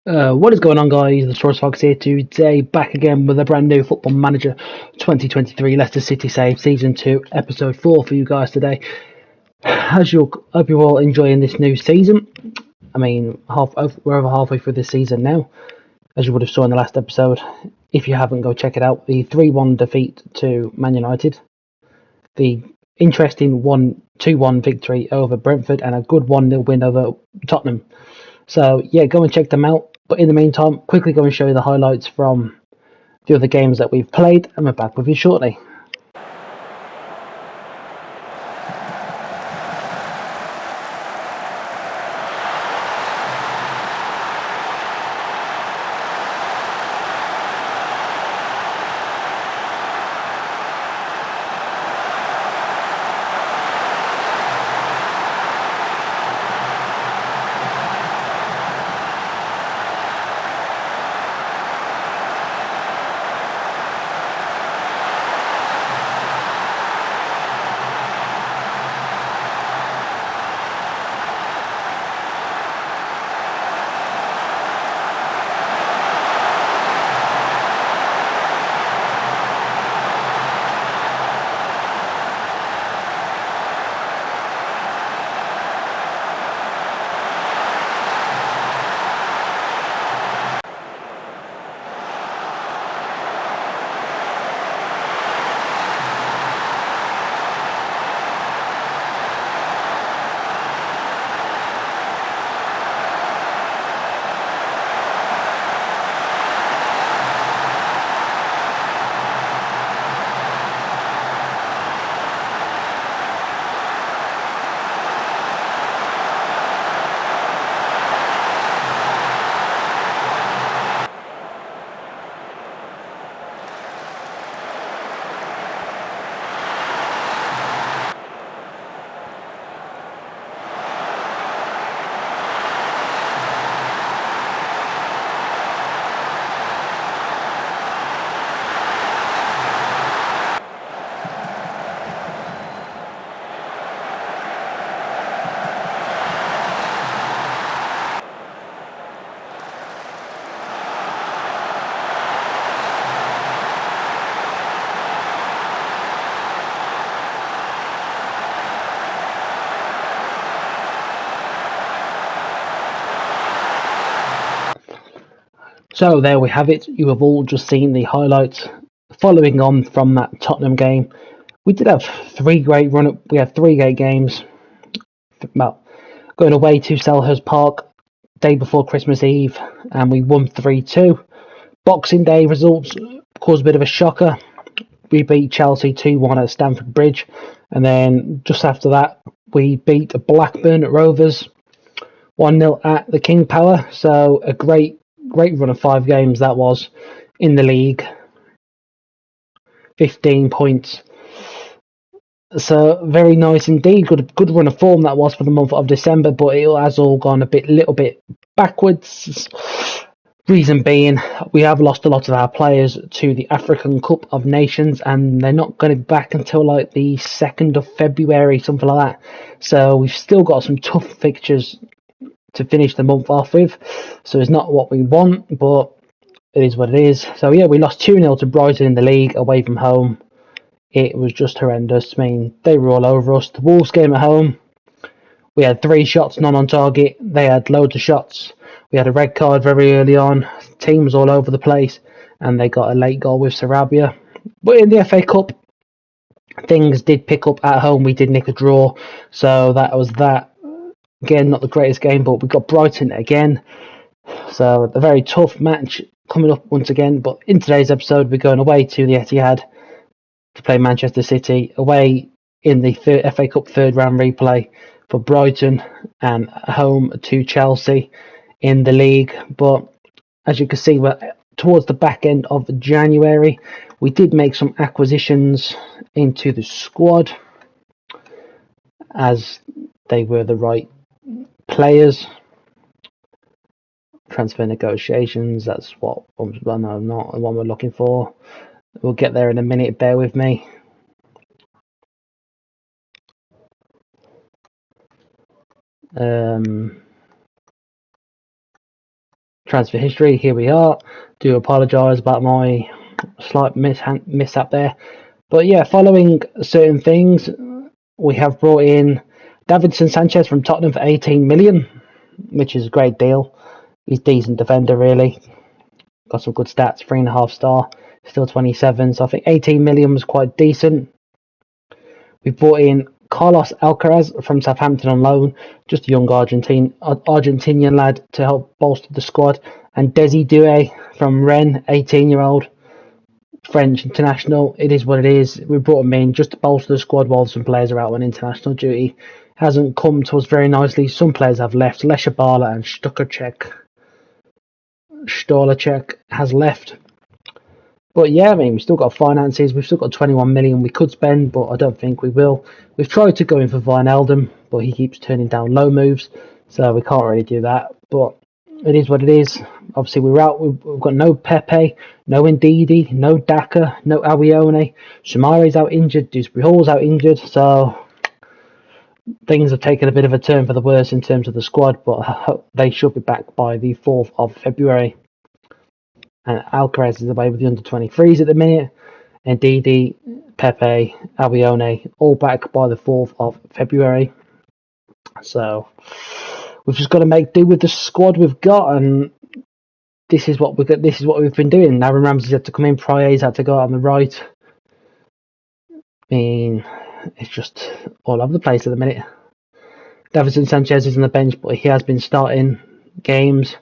What is going on, guys? The Source Fox here today, back again with a brand new Football Manager 2023 Leicester City Save Season 2, Episode 4 for you guys today. Hope you're all enjoying this new season. I mean, we're over halfway through this season now, as you would have saw in the last episode. If you haven't, go check it out. The 3-1 defeat to Man United, the interesting 2-1 victory over Brentford, and a good 1-0 win over Tottenham. So yeah, go and check them out. But in the meantime, quickly go and show you the highlights from the other games that we've played, and we're back with you shortly. So there we have it. You have all just seen the highlights. Following on from that Tottenham game, we did have We had 3 great games. Well, going away to Selhurst Park day before Christmas Eve, and we won 3-2. Boxing Day results caused a bit of a shocker. We beat Chelsea 2-1 at Stamford Bridge, and then just after that, we beat Blackburn Rovers 1-0 at the King Power. So a great run of 5 games that was in the league. 15 points. So very nice indeed. Good run of form that was for the month of December, but it has all gone little bit backwards. Reason being, we have lost a lot of our players to the African Cup of Nations, and they're not going to be back until like the 2nd of February, something like that. So we've still got some tough fixtures to finish the month off with. So it's not what we want, but it is what it is. So yeah, we lost 2-0 to Brighton in the league away from home. It was just horrendous. I mean, they were all over us. The Wolves game at home, we had 3 shots, none on target. They had loads of shots. We had a red card very early on. Team was all over the place, and they got a late goal with Sarabia. But in the FA Cup, things did pick up at home. We did nick a draw, so that was that. Again, not the greatest game, but we got Brighton again. So a very tough match coming up once again. But in today's episode, we're going away to the Etihad to play Manchester City, away in the FA Cup 3rd round replay for Brighton, and home to Chelsea in the league. But as you can see, we're towards the back end of January. We did make some acquisitions into the squad, as they were the right players. Transfer negotiations, that's what not the one we're looking for. We'll get there in a minute, bear with me. transfer history. Here we are. Do apologise about my slight mishap there. But yeah, following certain things, we have brought in Davinson Sanchez from Tottenham for 18 million, which is a great deal. He's a decent defender, really. Got some good stats, 3.5 star, still 27. So I think 18 million was quite decent. We brought in Carlos Alcaraz from Southampton on loan, just a young Argentinian lad to help bolster the squad. And Desi Doué from Rennes, 18-year-old French international. It is what it is. We brought him in just to bolster the squad while some players are out on international duty. Hasn't come to us very nicely. Some players have left. Lesha Bala and Stolacek has left. But yeah, I mean, we've still got finances. We've still got 21 million we could spend, but I don't think we will. We've tried to go in for Wijnaldum, but he keeps turning down low moves, so we can't really do that. But it is what it is. Obviously, we're out. We've got no Pepe, no Ndidi, no Daka, no Awione. Shamare's out injured. Dewsbury Hall's out injured. So things have taken a bit of a turn for the worse in terms of the squad, but they should be back by the 4th of February. And Alcaraz is away with the under-23s at the minute. And Ndidi, Pepe, Awione, all back by the 4th of February. So we've just got to make do with the squad we've got, and this is what we've been doing. Aaron Ramsey's had to come in, Pryor's had to go out on the right. I mean, it's just all over the place at the minute. Davinson Sanchez is on the bench, but he has been starting games.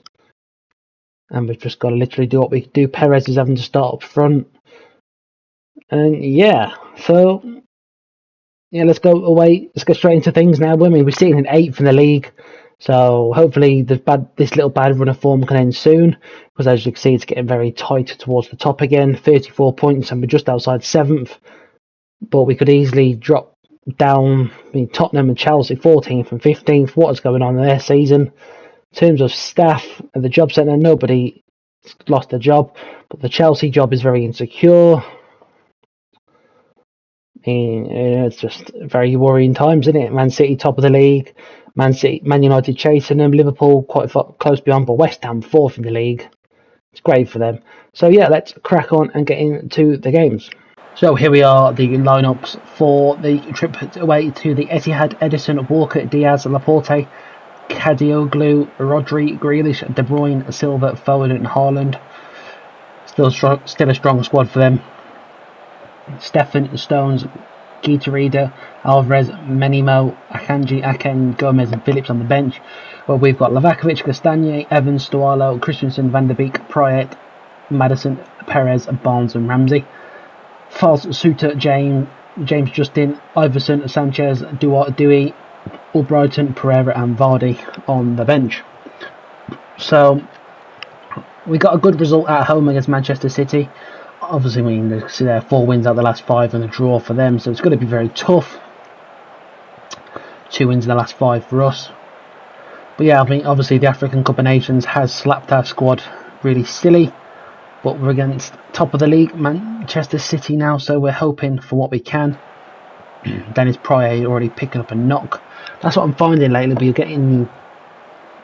And we've just got to literally do what we do. Perez is having to start up front. And yeah, so yeah, let's go away. Let's go straight into things now. I mean, we're sitting in 8th in the league. So hopefully this little bad run of form can end soon. Because as you can see, it's getting very tight towards the top again. 34 points and we're just outside 7th. But we could easily drop down. I mean, Tottenham and Chelsea 14th and 15th. What is going on in their season? In terms of staff at the job centre, nobody lost their job, but the Chelsea job is very insecure. It's just very worrying times, isn't it? Man City top of the league, Man United chasing them, Liverpool quite close behind, but West Ham 4th in the league. It's great for them. So yeah, let's crack on and get into the games. So here we are, the lineups for the trip away to the Etihad: Edison, Walker, Diaz, Laporte, Kadioglu, Rodri, Grealish, De Bruyne, Silva, Foden and Haaland. Still a strong squad for them. Stefan, Stones, Guitarida, Alvarez, Menimo, Akanji, Aken, Gomez and Phillips on the bench. Well, we've got Lavakovic, Castagne, Evans, Stualo, Christensen, Van der Beek, Prayet, Madison, Perez, Barnes and Ramsey. Fals, Suter, James Justin, Iverson, Sanchez, Dewey, Albrighton, Pereira and Vardy on the bench. So we got a good result at home against Manchester City. Obviously, we need to see their 4 wins out of the last 5 and a draw for them, so it's going to be very tough. 2 wins in the last 5 for us. But yeah, I mean, obviously the African Cup of Nations has slapped our squad really silly, but we're against top of the league Manchester City now, so we're hoping for what we can. Dennis Pryor already picking up a knock. That's what I'm finding lately. We're getting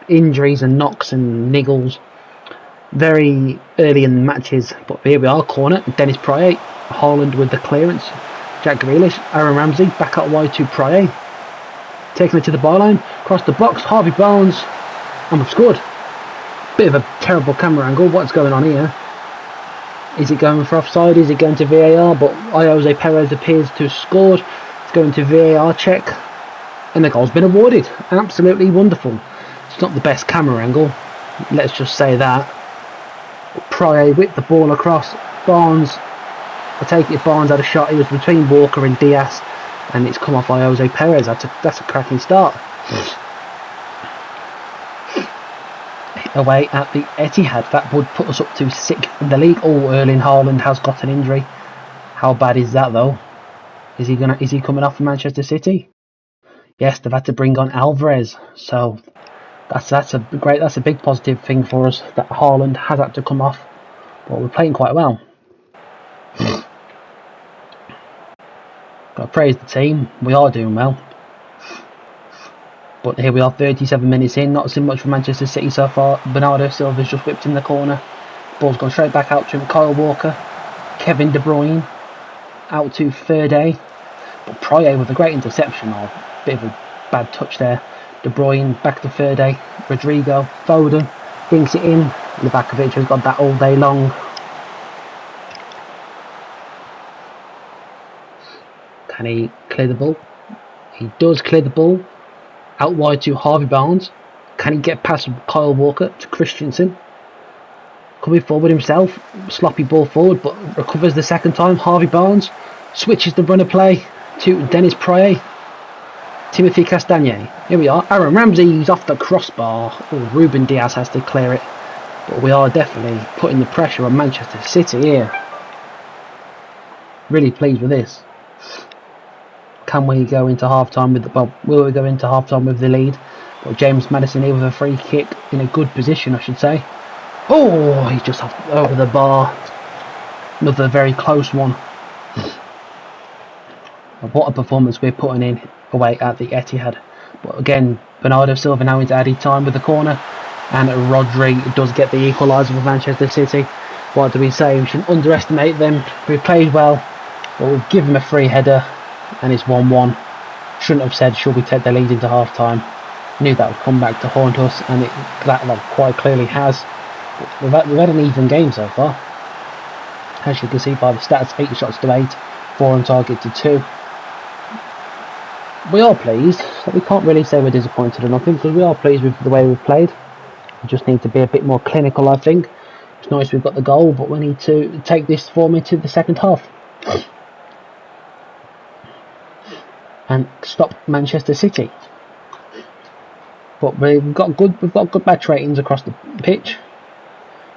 injuries and knocks and niggles very early in the matches. But here we are, corner. Dennis Pryor, Haaland with the clearance. Jack Grealish, Aaron Ramsey back out wide to Pryor, taking it to the byline, across the box. Harvey Barnes, and we've scored. Bit of a terrible camera angle. What's going on here? Is it going for offside? Is it going to VAR? But Jose Perez appears to have scored. It's going to VAR check. And the goal's been awarded. Absolutely wonderful. It's not the best camera angle, let's just say that. Pryor whipped the ball across. Barnes, I take it Barnes had a shot. He was between Walker and Diaz, and it's come off by Jose Perez. That's a cracking start. Away at the Etihad, that would put us up to 6th in the league. Oh, Erling Haaland has got an injury. How bad is that though? Is he coming off for Manchester City? Yes, they've had to bring on Alvarez, so that's a big positive thing for us that Haaland has had to come off. But we're playing quite well. Got to praise the team. We are doing well. But here we are, 37 minutes in, not so much for Manchester City so far. Bernardo Silva's just whipped in the corner. Ball's gone straight back out to him. Kyle Walker, Kevin De Bruyne, out to Ferde. But Pryor with a great interception, or a bit of a bad touch there. De Bruyne back to Ferde. Rodrigo, Foden, dinks it in. Livakovic has got that all day long. Can he clear the ball? He does clear the ball. Out wide to Harvey Barnes. Can he get past Kyle Walker to Christensen? Coming forward himself. Sloppy ball forward, but recovers the second time. Harvey Barnes switches the run of play to Dennis Pryor. Timothy Castagne. Here we are. Aaron Ramsey's off the crossbar. Oh, Ruben Diaz has to clear it. But we are definitely putting the pressure on Manchester City here. Really pleased with this. Can we go into half-time with the... Well, will we go into half-time with the lead? Well, James Maddison here with a free kick in a good position, I should say. Oh, he's just off over the bar. Another very close one. What a performance we're putting in away at the Etihad. But again, Bernardo Silva now into added time with the corner. And Rodri does get the equaliser for Manchester City. What do we say? We shouldn't underestimate them. We've played well, but we've given them a free header. And it's 1-1. Shouldn't have said, should we take the lead into half time? Knew that would come back to haunt us, and that quite clearly has. We've had an even game so far. As you can see by the stats, 8 shots to 8, 4 on target to 2. We are pleased, but we can't really say we're disappointed or nothing, because we are pleased with the way we've played. We just need to be a bit more clinical, I think. It's nice we've got the goal, but we need to take this form into the second half. And stop Manchester City. But we've got good match ratings across the pitch.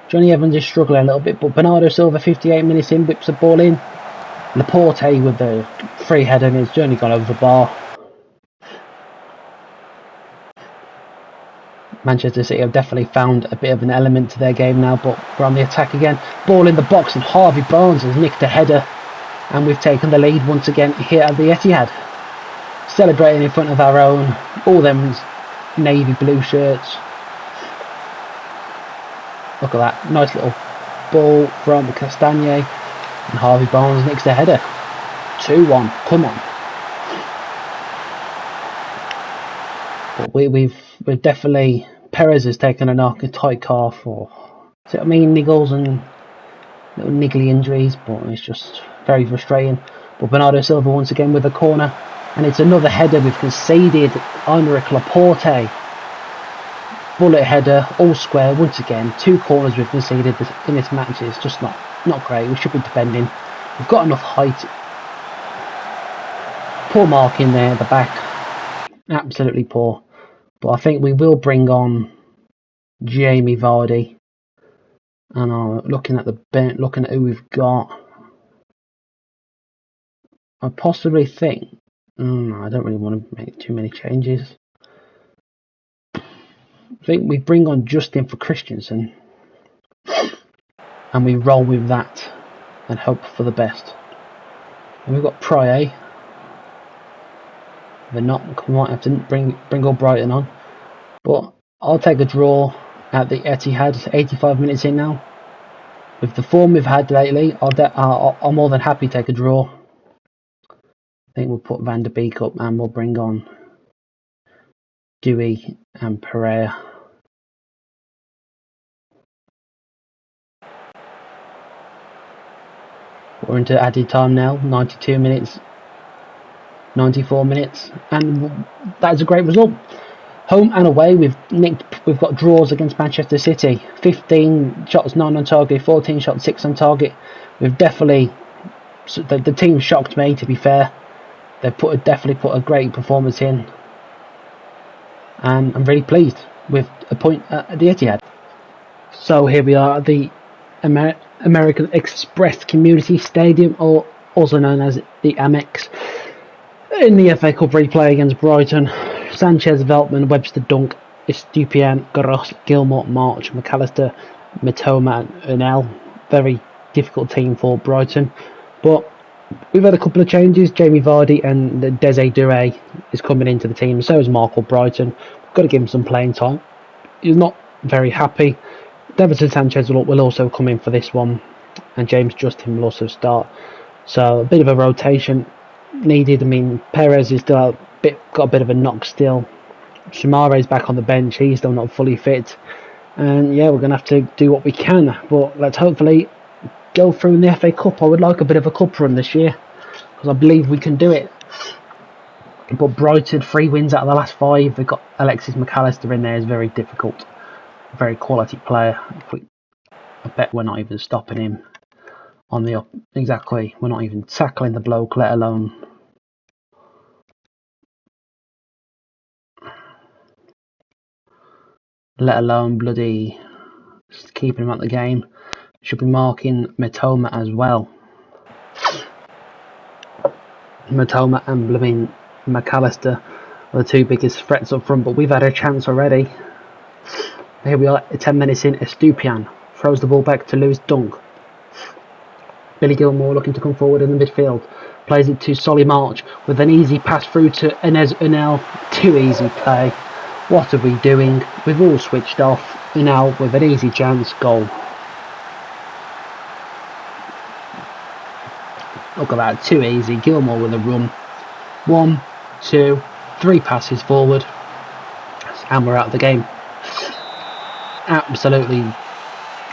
Johnny Evans is struggling a little bit, but Bernardo Silva, 58 minutes in, whips the ball in. Laporte with the free header, and it's only gone over the bar. Manchester City have definitely found a bit of an element to their game now, but we're on the attack again. Ball in the box, and Harvey Barnes has nicked a header, and we've taken the lead once again here at the Etihad. Celebrating in front of our own, all them navy blue shirts. Look at that, nice little ball from Castagne, and Harvey Barnes nicks the header. 2-1, come on. But we've definitely, Perez has taken a knock, a tight calf, or see what I mean, niggles and little niggly injuries, but it's just very frustrating. But Bernardo Silva once again with a corner. And it's another header we've conceded. Aymeric Laporte. Bullet header, all square once again. 2 corners we've conceded in this match. It's just not great. We should be defending. We've got enough height. Poor marking there at the back. Absolutely poor. But I think we will bring on Jamie Vardy. And looking at the bench, looking at who we've got, I possibly think. I don't really want to make too many changes. I think we bring on Justin for Christensen, and we roll with that and hope for the best. And we've got Pryor. We might have to bring all Brighton on, but I'll take a draw at the Etihad. It's 85 minutes in now. With the form we've had lately, I'll more than happy take a draw. I think we'll put Van der Beek up, and we'll bring on Dewey and Pereira. We're into added time now, 92 minutes, 94 minutes, and that's a great result. Home and away, we've got draws against Manchester City. 15 shots, 9 on target, 14 shots, 6 on target. We've definitely, the team shocked me, to be fair. They've definitely put a great performance in, and I'm really pleased with a point at the Etihad. So here we are at the American Express Community Stadium, or also known as the Amex, in the FA Cup replay against Brighton. Sanchez, Veltman, Webster, Dunk, Estupiñán, Gross, Gilmore, March, McAllister, Mitoma and Unel. Very difficult team for Brighton, but We've had a couple of changes. Jamie Vardy and Desiree Doué is coming into the team. So is Mark Brighton. We've got to give him some playing time. He's not very happy. Davinson Sanchez will also come in for this one, and James Justin will also start. So a bit of a rotation needed. I mean, Perez is still got a bit of a knock still. Shamare's back on the bench. He's still not fully fit. And yeah, we're going to have to do what we can. But let's hopefully go through in the FA Cup. I would like a bit of a cup run this year, because I believe we can do it. But Brighton, 3 wins out of the last 5. We've got Alexis McAllister in there. Is very difficult. Very quality player. I bet we're not even stopping him on the up. Exactly. We're not even tackling the bloke, let alone bloody keeping him at the game. Should be marking Mitoma as well. Mitoma and blooming McAllister are the 2 biggest threats up front, but we've had a chance already. Here we are, 10 minutes in. Estupiñán throws the ball back to Lewis Dunk. Billy Gilmore looking to come forward in the midfield. Plays it to Solly March with an easy pass through to Enes Unal. Too easy play. What are we doing? We've all switched off. Unal with an easy chance. Goal. Look at that. Too easy. Gilmore with a run. 1, 2, 3 passes forward. And we're out of the game. Absolutely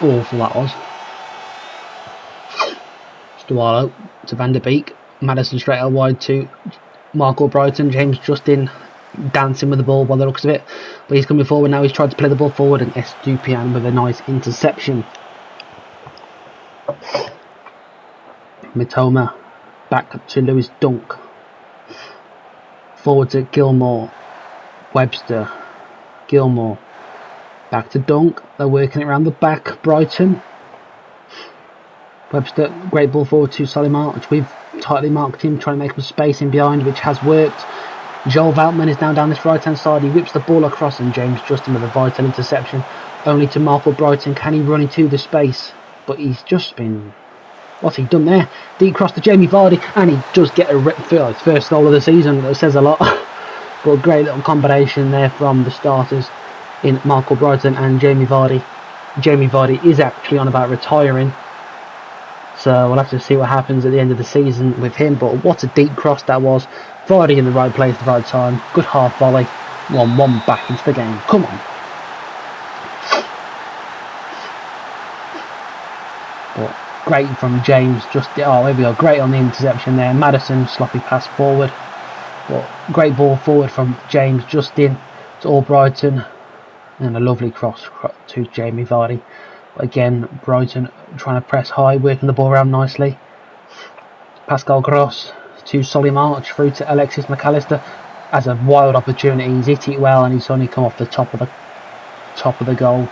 awful that was. Stualo to Van der Beek. Maddison straight out wide to Marco Brighton. James Justin dancing with the ball by the looks of it. But he's coming forward now. He's tried to play the ball forward, and Estupiñán with a nice interception. Mitoma back to Lewis Dunk. Forward to Gilmore. Webster. Gilmore. Back to Dunk. They're working it around the back. Brighton. Webster. Great ball forward to Solly March. We've tightly marked him, trying to make some space in behind, which has worked. Joel Veltman is now down this right hand side. He whips the ball across, and James Justin with a vital interception. Only to Marco Brighton. Can he run into the space? But he's just been... What's he done there? Deep cross to Jamie Vardy, and he does get his first goal of the season. That says a lot. But a great little combination there from the starters in Marco Brighton and Jamie Vardy. Jamie Vardy is actually on about retiring, so we'll have to see what happens at the end of the season with him. But what a deep cross that was. Vardy in the right place at the right time. Good half volley. 1-1 back into the game. Come on. But great from James. Here we go. Great on the interception there. Maddison, sloppy pass forward. But great ball forward from James Justin to Albrighton. And a lovely cross to Jamie Vardy. But again, Brighton trying to press high, working the ball around nicely. Pascal Gross to Solly March through to Alexis McAllister. Has a wild opportunity. He's hit it well, and he's only come off the top of the goal.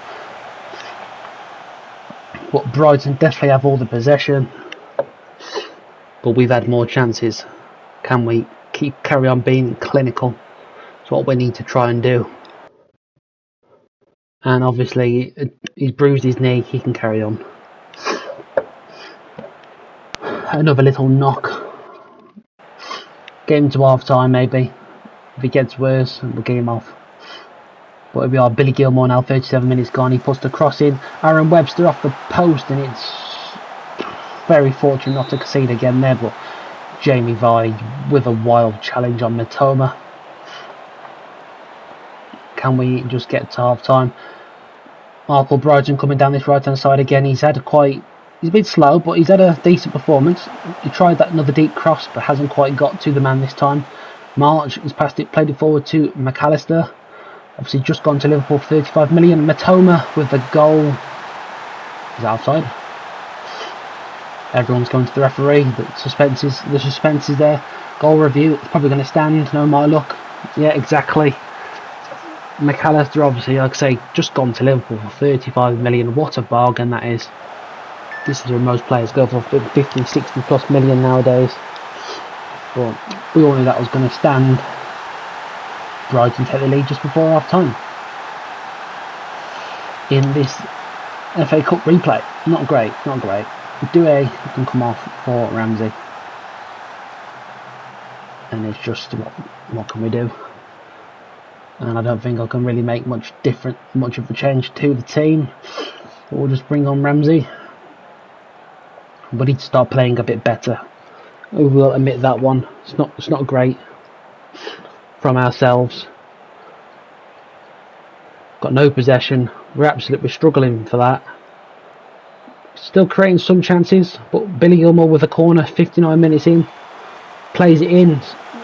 But Brighton definitely have all the possession, but we've had more chances. Can we carry on being clinical? It's what we need to try and do. And obviously he's bruised his knee. He can carry on. Another little knock. Get him to half time maybe. If it gets worse, we'll get him off. But here we are, Billy Gilmore now, 37 minutes gone. He puts the cross in. Aaron Webster off the post, and it's very fortunate not to concede again there. But Jamie Vardy with a wild challenge on Mitoma. Can we just get to half time? Marco Brighton coming down this right hand side again. He's a bit slow, but he's had a decent performance. He tried that another deep cross, but hasn't quite got to the man this time. March has passed it, played it forward to McAllister. Obviously just gone to Liverpool for 35 million. Mitoma with the goal. He's outside. Everyone's going to the referee. The suspense is there. Goal review. It's probably going to stand. No my luck. Yeah, exactly. McAllister obviously, like I say, just gone to Liverpool for 35 million. What a bargain that is. This is where most players go for 50, 60 plus million nowadays. But we all knew that was going to stand. Brighton take the lead just before half time. In this FA Cup replay. Not great. Doué can come off for Ramsey. and it's just what can we do? And I don't think I can really make much of a change to the team. We'll just bring on Ramsey. We need to start playing a bit better. We will admit that one. It's not great from ourselves. Got no possession. We're absolutely struggling for that. Still creating some chances, but Billy Gilmore with a corner, 59 minutes in, plays it in.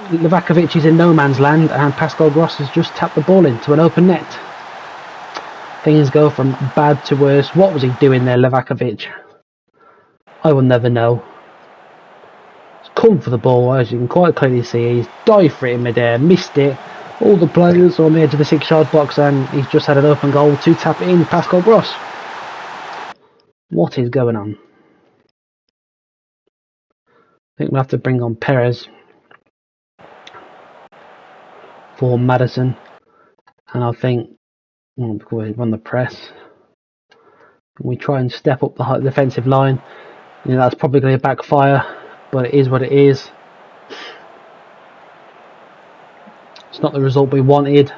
Livakovic is in no man's land, and Pascal Gross has just tapped the ball into an open net. Things go from bad to worse. What was he doing there, Livakovic? I will never know. He's come for the ball, as you can quite clearly see. He's dived for it in midair, missed it. All the players on the edge of the 6-yard box, and he's just had an open goal to tap it in. Pascal Gross. What is going on? I think we'll have to bring on Perez for Madison, and I think before we run the press, we try and step up the defensive line. You know, that's probably going to backfire, but it is what it is. It's not the result we wanted,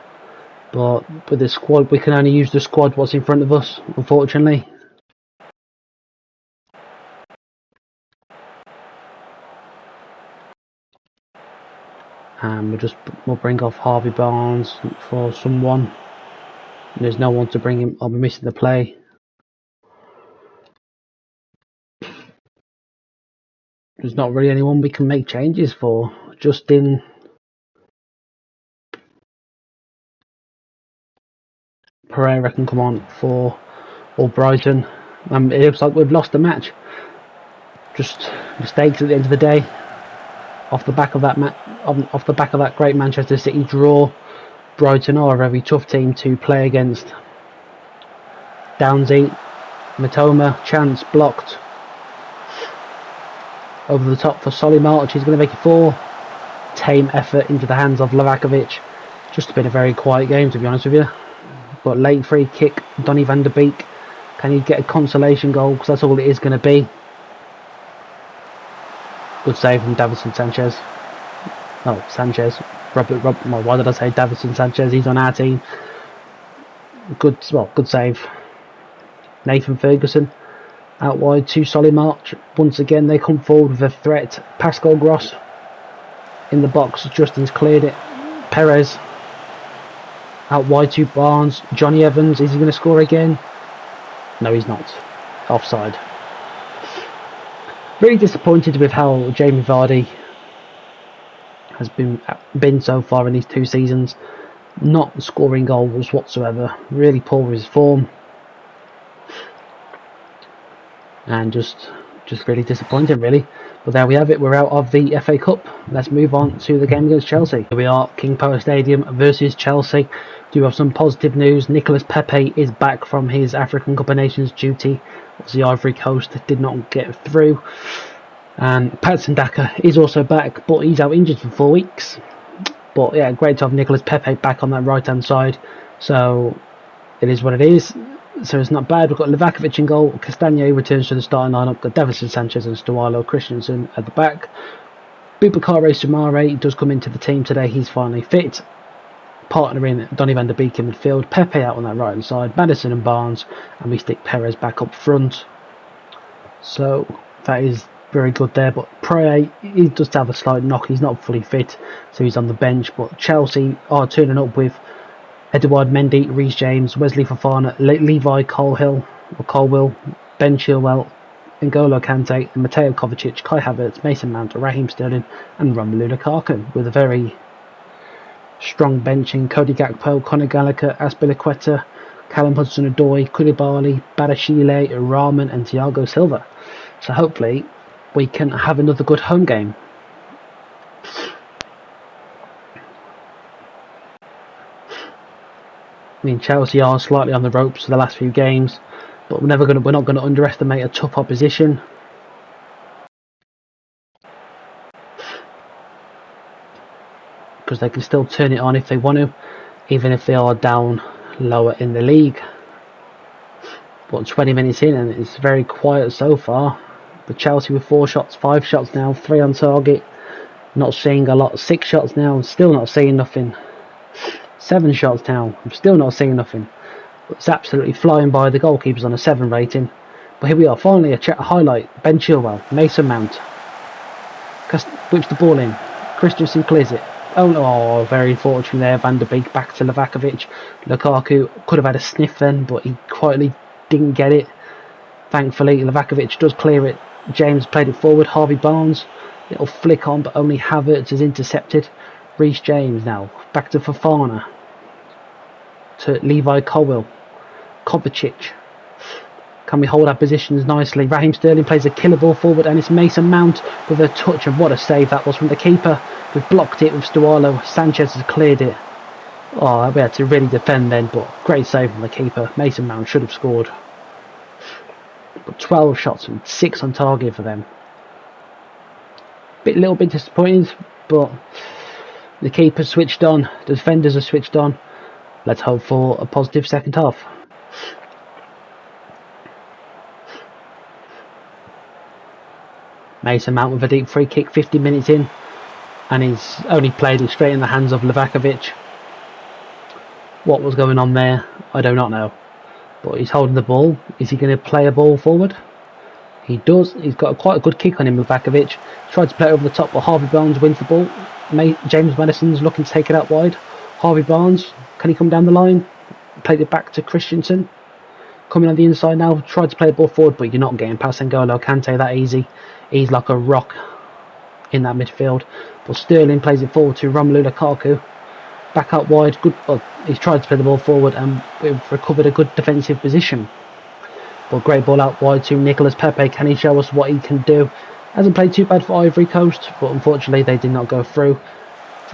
but with this squad, we can only use the squad what's in front of us, unfortunately. And we'll bring off Harvey Barnes for someone. There's no one to bring him. I'll be missing the play. There's not really anyone we can make changes for. Justin Pereira can come on for Brighton. It looks like we've lost the match. Just mistakes at the end of the day. Off the back of that great Manchester City draw, Brighton are a very tough team to play against. Downsy, Matoma, chance blocked. Over the top for Solly March, he's going to make it 4. Tame effort into the hands of Livakovic. Just been a very quiet game, to be honest with you. But late free kick, Donny van der Beek. Can he get a consolation goal? Because that's all it is going to be. Good save from Davinson Sanchez. Oh, Sanchez. Why did I say Davinson Sanchez? He's on our team. Good save. Nathan Ferguson out wide to Solly March. Once again, they come forward with a threat. Pascal Gross in the box. Justin's cleared it. Perez out wide to Barnes. Johnny Evans. Is he going to score again? No, he's not. Offside. Really disappointed with how Jamie Vardy has been so far in these 2 seasons. Not scoring goals whatsoever. Really poor with his form. And just really disappointing, really. But there we have it. We're out of the FA Cup. Let's move on to the game against Chelsea. Here we are, King Power Stadium versus Chelsea. Do have some positive news. Nicolas Pepe is back from his African Cup of Nations duty. The Ivory Coast did not get through. And Patson Daka is also back, but he's out injured for 4 weeks. But yeah, great to have Nicolas Pepe back on that right hand side. So it is what it is. So it's not bad. We've got Livakovic in goal. Castagne returns to the starting lineup. Got Davinson Sanchez and Stuarlo Christensen at the back. Boubacar Soumaré does come into the team today. He's finally fit. Partnering Donny van der Beek in midfield. Pepe out on that right hand side. Madison and Barnes. And we stick Perez back up front. So that is very good there. But Prey, he does have a slight knock. He's not fully fit. So he's on the bench. But Chelsea are turning up with Edouard Mendy, Reece James, Wesley Fofana, Levi Colwill, Ben Chilwell, N'Golo Kante, and Mateo Kovacic, Kai Havertz, Mason Mount, Raheem Sterling, and Romelu Lukaku, with a very strong benching. Cody Gakpo, Conor Gallagher, Azpilicueta, Callum Hudson-Odoi, Koulibaly, Badashile, Rahman, and Thiago Silva. So hopefully we can have another good home game. I mean, Chelsea are slightly on the ropes for the last few games, but we're not going to underestimate a tough opposition. Because they can still turn it on if they want to, even if they are down lower in the league. But 20 minutes in and it's very quiet so far. But Chelsea with 4 shots, 5 shots now, 3 on target. Not seeing a lot. 6 shots now, I'm still not seeing nothing. 7 shots now, I'm still not seeing nothing. It's absolutely flying by. The goalkeeper's on a 7 rating. But here we are, finally a highlight. Ben Chilwell, Mason Mount. Whips the ball in. Christensen clears it. Oh no, very unfortunate there. Van der Beek back to Livakovic. Lukaku could have had a sniff then, but he quietly didn't get it. Thankfully, Livakovic does clear it. James played it forward. Harvey Barnes, little flick on, but only Havertz is intercepted. Reece James now back to Fofana. To Levi Colwill. Kovacic. Can we hold our positions nicely? Raheem Sterling plays a killer ball forward, and it's Mason Mount with a touch, and what a save that was from the keeper. We've blocked it with Stualo. Sanchez has cleared it. Oh, we had to really defend then, but great save from the keeper. Mason Mount should have scored. But 12 shots and 6 on target for them. Little bit disappointing, but the keeper switched on. The defenders are switched on. Let's hope for a positive second half. Mason Mount with a deep free kick 50 minutes in, and he's only played it straight in the hands of Livakovic. What was going on there, I do not know. But he's holding the ball. Is he going to play a ball forward? He does. He's got quite a good kick on him, Livakovic. Tried to play it over the top, but Harvey Barnes wins the ball. James Maddison's looking to take it out wide. Harvey Barnes, can he come down the line? Played it back to Christensen. Coming on the inside now, tried to play a ball forward, but you're not getting past N'Golo Kante that easy. He's like a rock in that midfield. But Sterling plays it forward to Romelu Lukaku. Back out wide. Good. He's tried to play the ball forward, and we've recovered a good defensive position. But great ball out wide to Nicolas Pepe. Can he show us what he can do? Hasn't played too bad for Ivory Coast, but unfortunately they did not go through.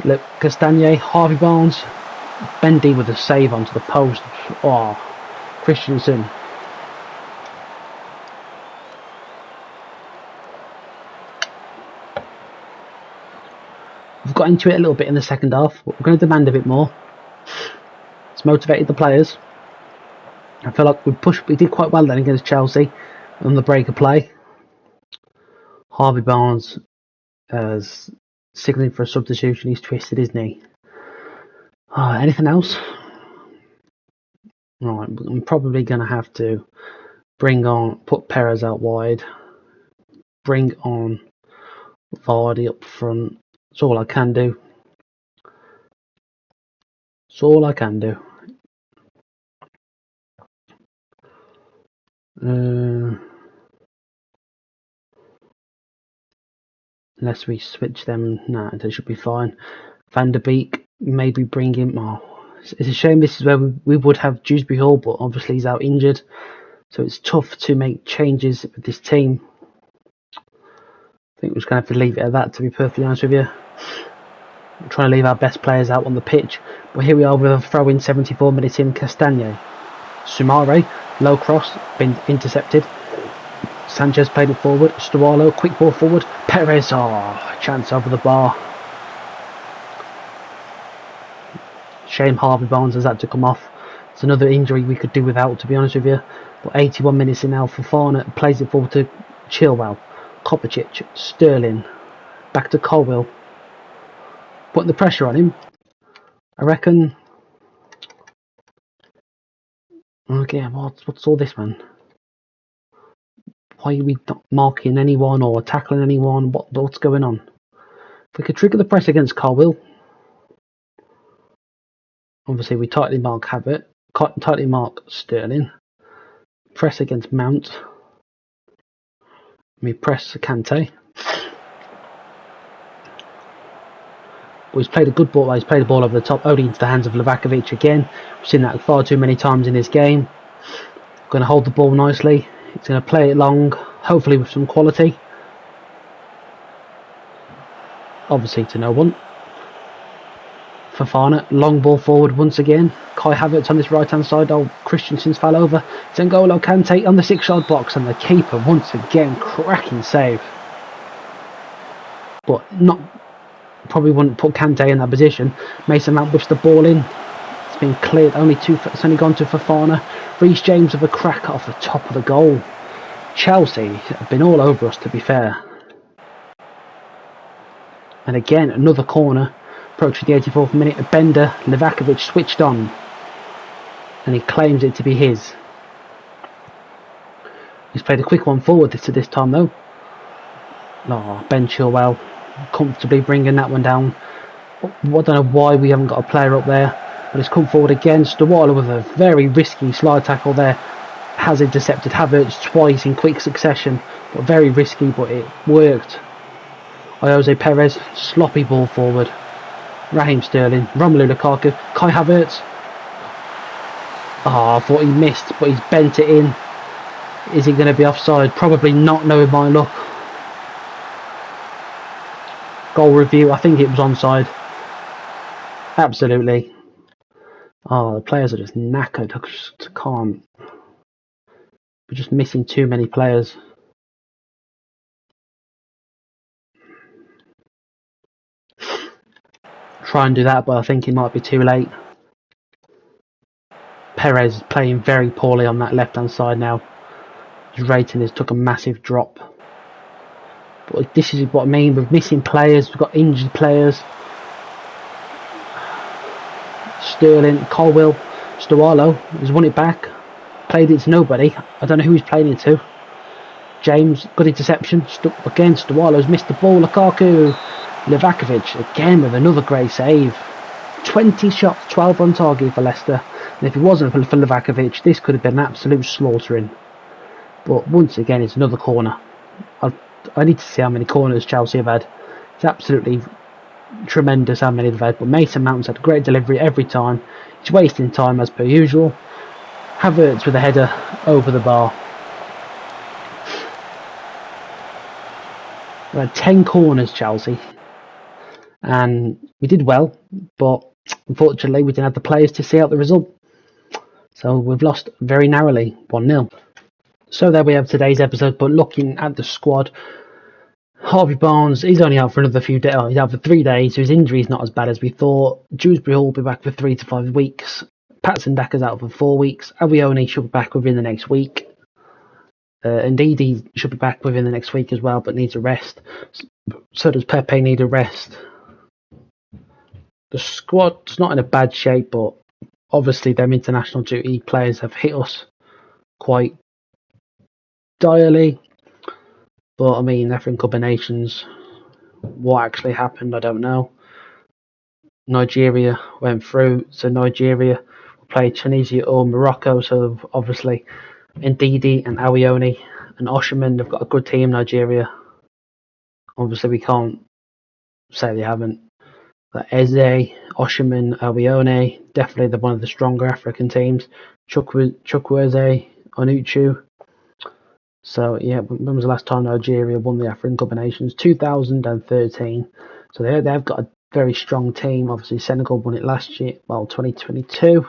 Look, Castagne, Harvey Barnes, Bendy with a save onto the post. Oh, Christensen. We've got into it a little bit in the second half, but we're going to demand a bit more. It's motivated the players. I feel like we did quite well then against Chelsea on the break of play. Harvey Barnes is signalling for a substitution. He's twisted his knee. Anything else? Right, I'm probably going to have to put Perez out wide. Bring on Vardy up front. That's all I can do. That's all I can do. Unless we switch them, nah, they should be fine. Van der Beek, maybe bring him. Oh, it's a shame this is where we would have Dewsbury Hall, but obviously he's out injured, so it's tough to make changes with this team. I think we're just going to have to leave it at that, to be perfectly honest with you. We're trying to leave our best players out on the pitch, but here we are with a throw in 74 minutes in. Castagne, Sumare, low cross, been intercepted. Sanchez played it forward. Stualo, quick ball forward. Perez, chance over the bar. Shame Harvey Barnes has had to come off. It's another injury we could do without, to be honest with you. But 81 minutes in now. Fofana plays it forward to Chilwell. Kovacic, Sterling, back to Colwill. Putting the pressure on him. I reckon. Okay, what's all this, man? Why are we not marking anyone or tackling anyone? What's going on? If we could trigger the press against Colwill. Obviously, we tightly mark Havertz, tightly mark Sterling. Press against Mount. We press Kante. But he's played a good ball. He's played the ball over the top, only into the hands of Livakovic again. We've seen that far too many times in this game. Going to hold the ball nicely. He's going to play it long, hopefully with some quality. Obviously to no one. Fofana, long ball forward once again. Kai Havertz on this right hand side. Christensen's fell over. N'Golo Kante on the 6-yard box, and the keeper once again cracking save. But probably wouldn't put Kante in that position. Mason Mount whips the ball in. It's been cleared. It's only gone to Fofana. Reece James with a crack off the top of the goal. Chelsea have been all over us, to be fair. And again, another corner. Approaching the 84th minute, a bender, Livakovic switched on. And he claims it to be his. He's played a quick one forward this time though. Oh, Ben Chilwell comfortably bringing that one down. I don't know why we haven't got a player up there. But it's come forward again. Stawala with a very risky slide tackle there. Has intercepted Havertz twice in quick succession. But very risky, but it worked. Jose Perez, sloppy ball forward. Raheem Sterling, Romelu Lukaku, Kai Havertz. I thought he missed, but he's bent it in. Is he going to be offside? Probably not, knowing my luck. Goal review, I think it was onside. Absolutely. The players are just knackered. I just can't. We're just missing too many players. Try and do that, but I think it might be too late. Perez playing very poorly on that left-hand side now. His rating has took a massive drop. But this is what I mean. We're missing players. We've got injured players. Sterling, Colwill, Stawalo has won it back. Played it to nobody. I don't know who he's playing it to. James, good interception. Again, Stawalo's missed the ball. Lukaku. Livakovic again with another great save. 20 shots, 12 on target for Leicester. And if it wasn't for Livakovic, this could have been an absolute slaughtering. But once again, it's another corner. I need to see how many corners Chelsea have had. It's absolutely tremendous how many they've had. But Mason Mount's had a great delivery every time. He's wasting time as per usual. Havertz with a header over the bar. We had 10 corners, Chelsea. And we did well, but unfortunately we didn't have the players to see out the result. So we've lost very narrowly, 1-0. So there we have today's episode, but looking at the squad, Harvey Barnes, he's only out for another few days. He's out for 3 days, so his injury is not as bad as we thought. Dewsbury Hall will be back for 3 to 5 weeks. Patson Daka's out for 4 weeks. Awione should be back within the next week. Indeed, he should be back within the next week as well, but needs a rest. So does Pepe need a rest. The squad's not in a bad shape, but obviously them international duty players have hit us quite direly. But I mean, they're in combinations. What actually happened, I don't know. Nigeria went through, so Nigeria will play Tunisia or Morocco. So obviously, Ndidi and Awione and Osherman have got a good team. Nigeria. Obviously, we can't say they haven't. But Eze, Osherman, Awione, definitely one of the stronger African teams. Chukwueze, Onuchu. So yeah, when was the last time Nigeria won the African Cup of Nations? 2013. So they've got a very strong team. Obviously Senegal won it last year, 2022.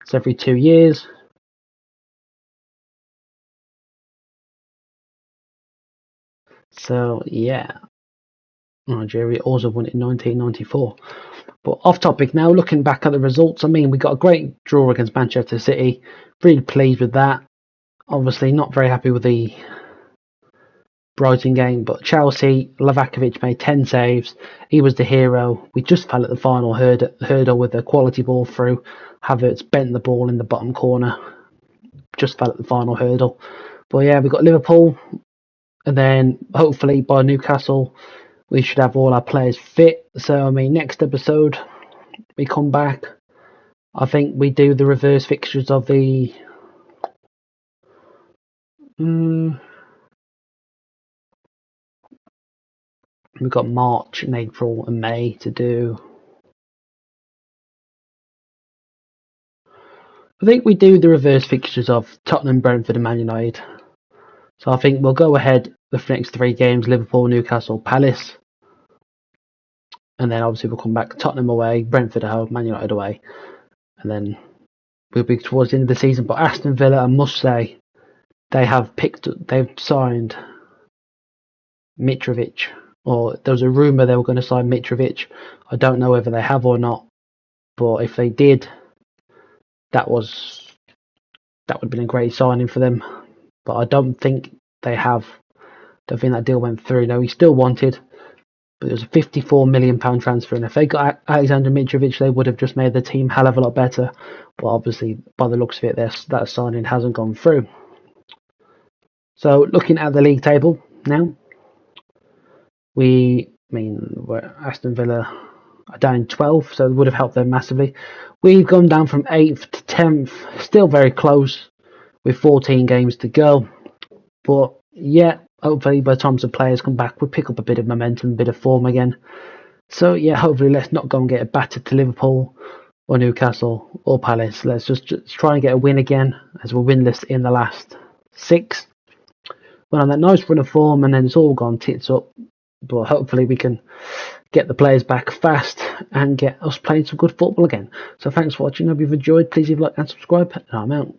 It's every 2 years. So yeah, Nigeria also won it in 1994. But off topic now, looking back at the results, I mean, we got a great draw against Manchester City. Really pleased with that. Obviously not very happy with the Brighton game, but Chelsea, Livakovic made 10 saves. He was the hero. We just fell at the final hurdle with a quality ball through. Havertz bent the ball in the bottom corner. Just fell at the final hurdle. But yeah, we got Liverpool, and then hopefully by Newcastle we should have all our players fit. So I mean, next episode we come back. I think we do the reverse fixtures of the we've got March and April and May to do. I think we do the reverse fixtures of Tottenham, Brentford and Man United. So I think we'll go ahead with the next 3 games: Liverpool, Newcastle, Palace. And then obviously we'll come back Tottenham away, Brentford at home, Man United away. And then we'll be towards the end of the season. But Aston Villa, I must say, they've signed Mitrovic. Or there was a rumour they were going to sign Mitrovic. I don't know whether they have or not. But if they did, that would have been a great signing for them. But I don't think they have. Don't think that deal went through. No, he's still wanted. But it was a £54 million transfer, and if they got Alexander Mitrovic, they would have just made the team hell of a lot better. But obviously, by the looks of it, that signing hasn't gone through. So looking at the league table now, Aston Villa are down 12, so it would have helped them massively. We've gone down from 8th to 10th, still very close with 14 games to go. But yeah, hopefully by the time the players come back, we'll pick up a bit of momentum, a bit of form again. So yeah, hopefully let's not go and get a battered to Liverpool or Newcastle or Palace. Let's just try and get a win again, as we're winless in the last 6. Went on that nice run of form, and then it's all gone tits up. But hopefully we can get the players back fast and get us playing some good football again. So thanks for watching. Hope you've enjoyed. Please leave a like and subscribe, and I'm out.